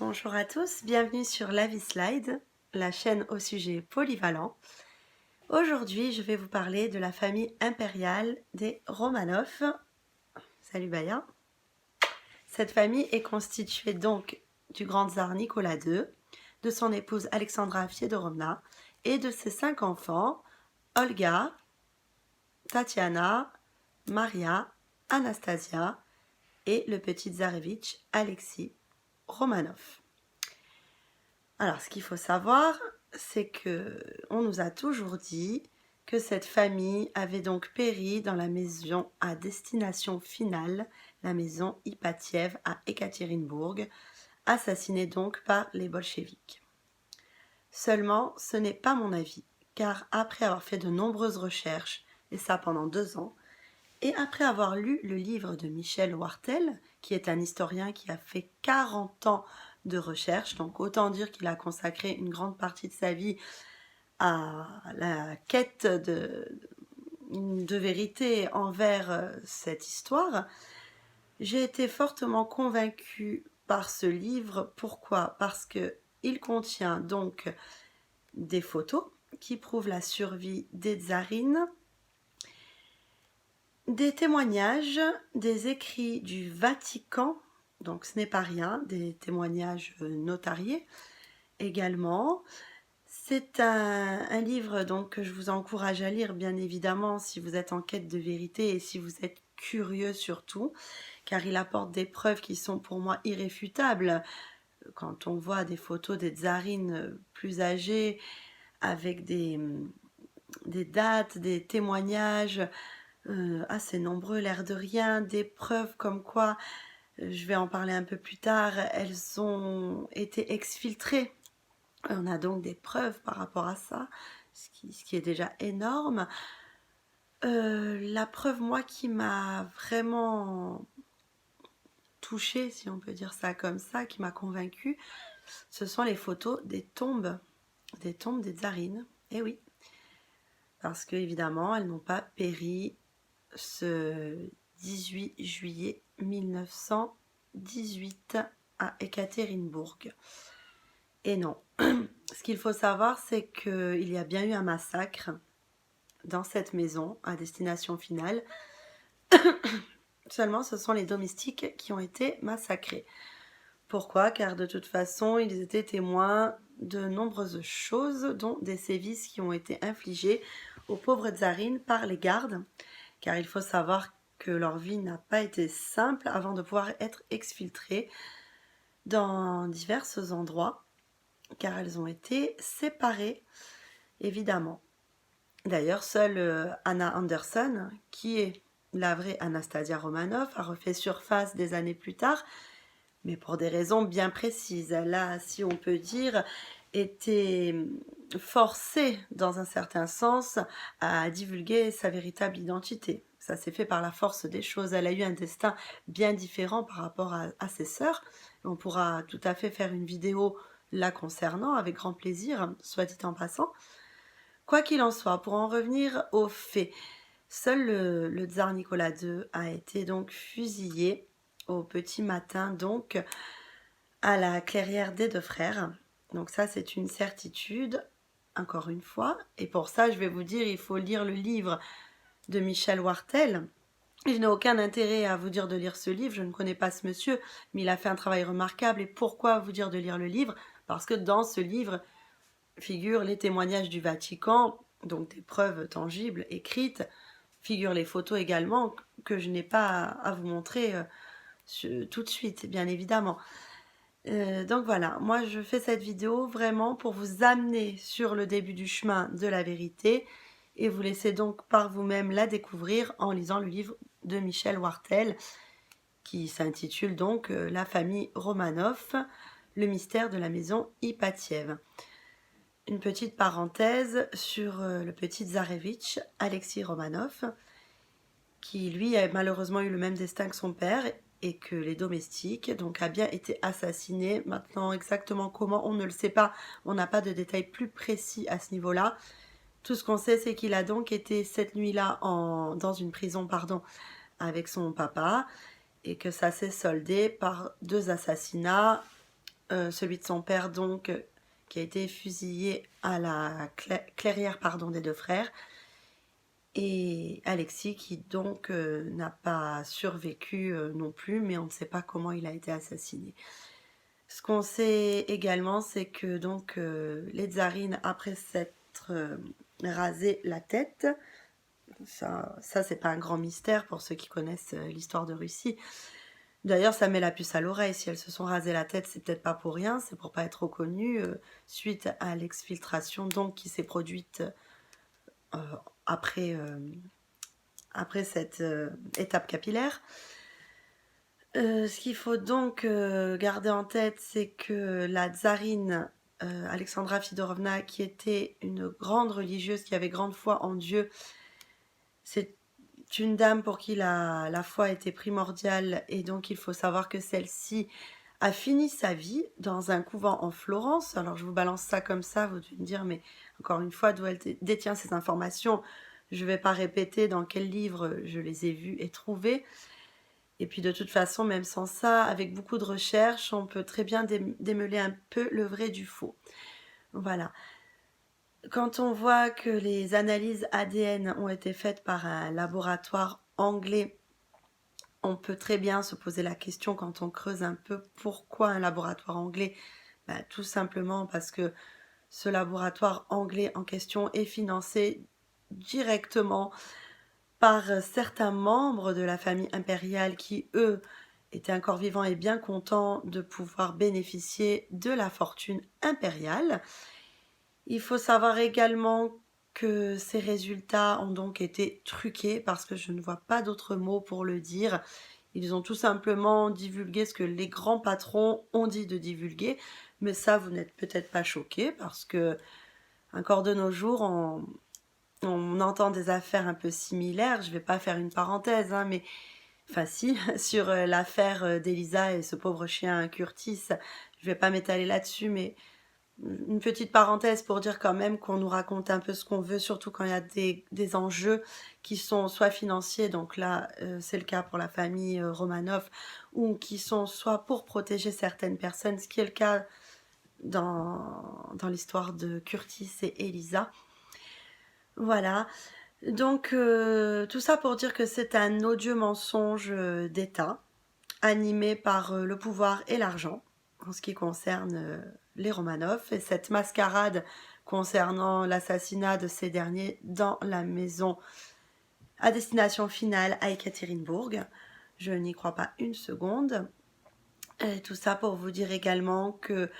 Bonjour à tous, bienvenue sur La Vie Slide, la chaîne au sujet polyvalent. Aujourd'hui, je vais vous parler de la famille impériale des Romanov. Salut Baya. Cette famille est constituée donc du grand tsar Nicolas II, de son épouse Alexandra Fiedorovna et de ses 5 enfants, Olga, Tatiana, Maria, Anastasia et le petit tsarevitch Alexis Romanov. Alors, ce qu'il faut savoir, c'est que on nous a toujours dit que cette famille avait donc péri dans la maison à destination finale, la maison Ipatiev à Ekaterinbourg, assassinée donc par les bolcheviks. Seulement, ce n'est pas mon avis, car après avoir fait de nombreuses recherches, et ça pendant 2 ans, et après avoir lu le livre de Michel Wartel, qui est un historien qui a fait 40 ans de recherche, donc autant dire qu'il a consacré une grande partie de sa vie à la quête de vérité envers cette histoire, j'ai été fortement convaincue par ce livre. Pourquoi? Parce qu'il contient donc des photos qui prouvent la survie des tsarines, des témoignages, des écrits du Vatican, donc ce n'est pas rien, des témoignages notariés également. C'est un livre donc, que je vous encourage à lire, bien évidemment, si vous êtes en quête de vérité et si vous êtes curieux surtout, car il apporte des preuves qui sont pour moi irréfutables. Quand on voit des photos des tsarines plus âgées avec des dates, des témoignages assez nombreux, l'air de rien, des preuves comme quoi, je vais en parler un peu plus tard, elles ont été exfiltrées. On a donc des preuves par rapport à ça, ce qui est déjà énorme. La preuve, moi, qui m'a vraiment touchée, si on peut dire ça comme ça, qui m'a convaincue, ce sont les photos des tombes des tsarines. Et oui, parce qu'évidemment, elles n'ont pas péri ce 18 juillet 1918 à Ekaterinbourg. Et non, ce qu'il faut savoir, c'est qu'il y a bien eu un massacre dans cette maison à destination finale. Seulement, ce sont les domestiques qui ont été massacrés. Pourquoi? Car de toute façon, ils étaient témoins de nombreuses choses, dont des sévices qui ont été infligés aux pauvres tsarines par les gardes. Car il faut savoir que leur vie n'a pas été simple avant de pouvoir être exfiltrées dans divers endroits, car elles ont été séparées, évidemment. D'ailleurs, seule Anna Anderson, qui est la vraie Anastasia Romanov, a refait surface des années plus tard, mais pour des raisons bien précises. Elle a, si on peut dire, été forcée, dans un certain sens, à divulguer sa véritable identité. Ça s'est fait par la force des choses. Elle a eu un destin bien différent par rapport à ses sœurs. On pourra tout à fait faire une vidéo la concernant, avec grand plaisir, soit dit en passant. Quoi qu'il en soit, pour en revenir aux faits, seul le tsar Nicolas II a été donc fusillé au petit matin, donc à la clairière des 2 frères. Donc ça, c'est une certitude, encore une fois. Et pour ça, je vais vous dire, il faut lire le livre de Michel Wartel. Je n'ai aucun intérêt à vous dire de lire ce livre, je ne connais pas ce monsieur, mais il a fait un travail remarquable. Et pourquoi vous dire de lire le livre? Parce que dans ce livre figurent les témoignages du Vatican, donc des preuves tangibles, écrites, figurent les photos également, que je n'ai pas à vous montrer tout de suite, bien évidemment. Donc voilà, moi je fais cette vidéo vraiment pour vous amener sur le début du chemin de la vérité et vous laisser donc par vous-même la découvrir en lisant le livre de Michel Wartel qui s'intitule donc La famille Romanov, le mystère de la maison Ipatiev. Une petite parenthèse sur le petit tsarevitch Alexis Romanov qui lui a malheureusement eu le même destin que son père et que les domestiques, donc a bien été assassiné. Maintenant, exactement comment, on ne le sait pas. On n'a pas de détails plus précis à ce niveau-là. Tout ce qu'on sait, c'est qu'il a donc été cette nuit-là dans une prison, avec son papa, et que ça s'est soldé par 2 assassinats celui de son père donc, qui a été fusillé à la clairière des deux frères, et Alexis qui donc n'a pas survécu non plus, mais on ne sait pas comment il a été assassiné. Ce qu'on sait également, c'est que donc les tsarines, après s'être rasé la tête, ça c'est pas un grand mystère pour ceux qui connaissent l'histoire de Russie. D'ailleurs, ça met la puce à l'oreille. Si elles se sont rasées la tête, c'est peut-être pas pour rien, c'est pour pas être reconnues suite à l'exfiltration donc qui s'est produite euh, après, après cette étape capillaire. Ce qu'il faut donc garder en tête, c'est que la tsarine Alexandra Fidorovna, qui était une grande religieuse, qui avait grande foi en Dieu, c'est une dame pour qui la foi était primordiale, et donc il faut savoir que celle-ci a fini sa vie dans un couvent en Florence. Alors je vous balance ça comme ça, vous devez me dire, mais encore une fois, d'où elle détient ces informations? Je ne vais pas répéter dans quel livre je les ai vues et trouvées. Et puis de toute façon, même sans ça, avec beaucoup de recherches, on peut très bien démêler un peu le vrai du faux. Voilà. Quand on voit que les analyses ADN ont été faites par un laboratoire anglais, on peut très bien se poser la question quand on creuse un peu pourquoi un laboratoire anglais. Tout simplement parce que ce laboratoire anglais en question est financé directement par certains membres de la famille impériale qui, eux, étaient encore vivants et bien contents de pouvoir bénéficier de la fortune impériale. Il faut savoir également que ces résultats ont donc été truqués, parce que je ne vois pas d'autre mot pour le dire. Ils ont tout simplement divulgué ce que les grands patrons ont dit de divulguer, mais ça, vous n'êtes peut-être pas choqués, parce que encore de nos jours, on entend des affaires un peu similaires. Je ne vais pas faire une parenthèse, hein, mais enfin si, sur l'affaire d'Elisa et ce pauvre chien Curtis. Je ne vais pas m'étaler là-dessus, mais une petite parenthèse pour dire quand même qu'on nous raconte un peu ce qu'on veut, surtout quand il y a des enjeux qui sont soit financiers, donc là c'est le cas pour la famille Romanov, ou qui sont soit pour protéger certaines personnes, ce qui est le cas dans l'histoire de Curtis et Elisa. Voilà, donc tout ça pour dire que c'est un odieux mensonge d'État, animé par le pouvoir et l'argent, en ce qui concerne les Romanov, et cette mascarade concernant l'assassinat de ces derniers dans la maison à destination finale à Ekaterinbourg. Je n'y crois pas une seconde. Et tout ça pour vous dire également que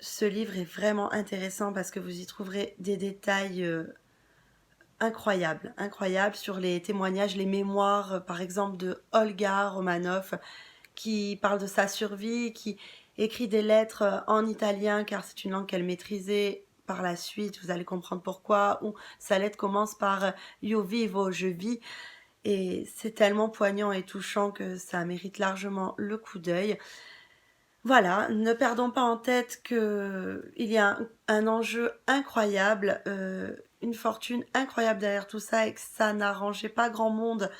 ce livre est vraiment intéressant parce que vous y trouverez des détails incroyables sur les témoignages, les mémoires, par exemple, de Olga Romanov, qui parle de sa survie, qui écrit des lettres en italien, car c'est une langue qu'elle maîtrisait. Par la suite, vous allez comprendre pourquoi, ou sa lettre commence par Io vivo, je vis, et c'est tellement poignant et touchant que ça mérite largement le coup d'œil. Voilà, ne perdons pas en tête qu'il y a un enjeu incroyable, une fortune incroyable derrière tout ça, et que ça n'arrangeait pas grand monde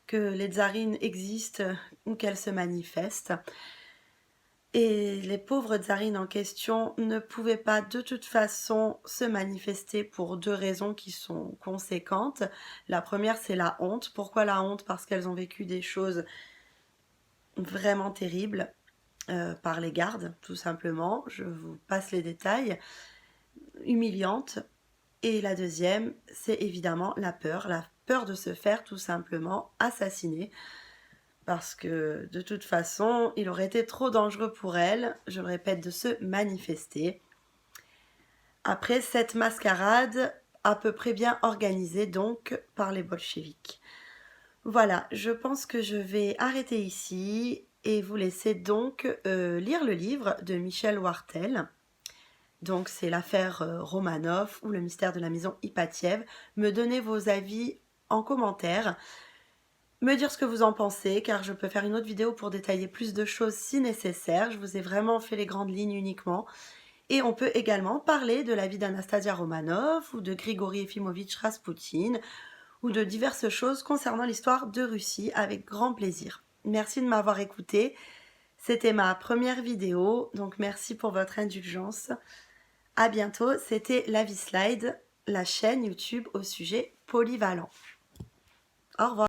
que les tsarines existent ou qu'elles se manifestent. Et les pauvres tsarines en question ne pouvaient pas de toute façon se manifester pour deux raisons qui sont conséquentes. La première, c'est la honte. Pourquoi la honte? Parce qu'elles ont vécu des choses vraiment terribles. Par les gardes, tout simplement. Je vous passe les détails. Humiliante. Et la deuxième, c'est évidemment la peur de se faire tout simplement assassiner. Parce que de toute façon, il aurait été trop dangereux pour elle, je le répète, de se manifester. Après cette mascarade à peu près bien organisée donc par les bolcheviks. Voilà, je pense que je vais arrêter ici et vous laisser donc lire le livre de Michel Wartell. Donc c'est l'affaire Romanov ou le mystère de la maison Ipatiev. Me donner vos avis en commentaire, me dire ce que vous en pensez, car je peux faire une autre vidéo pour détailler plus de choses si nécessaire. Je vous ai vraiment fait les grandes lignes uniquement. Et on peut également parler de la vie d'Anastasia Romanov ou de Grigori Efimovitch Raspoutine, ou de diverses choses concernant l'histoire de Russie avec grand plaisir. Merci de m'avoir écouté. C'était ma première vidéo, donc merci pour votre indulgence. À bientôt, c'était La Vie Slide, la chaîne YouTube au sujet polyvalent. Au revoir.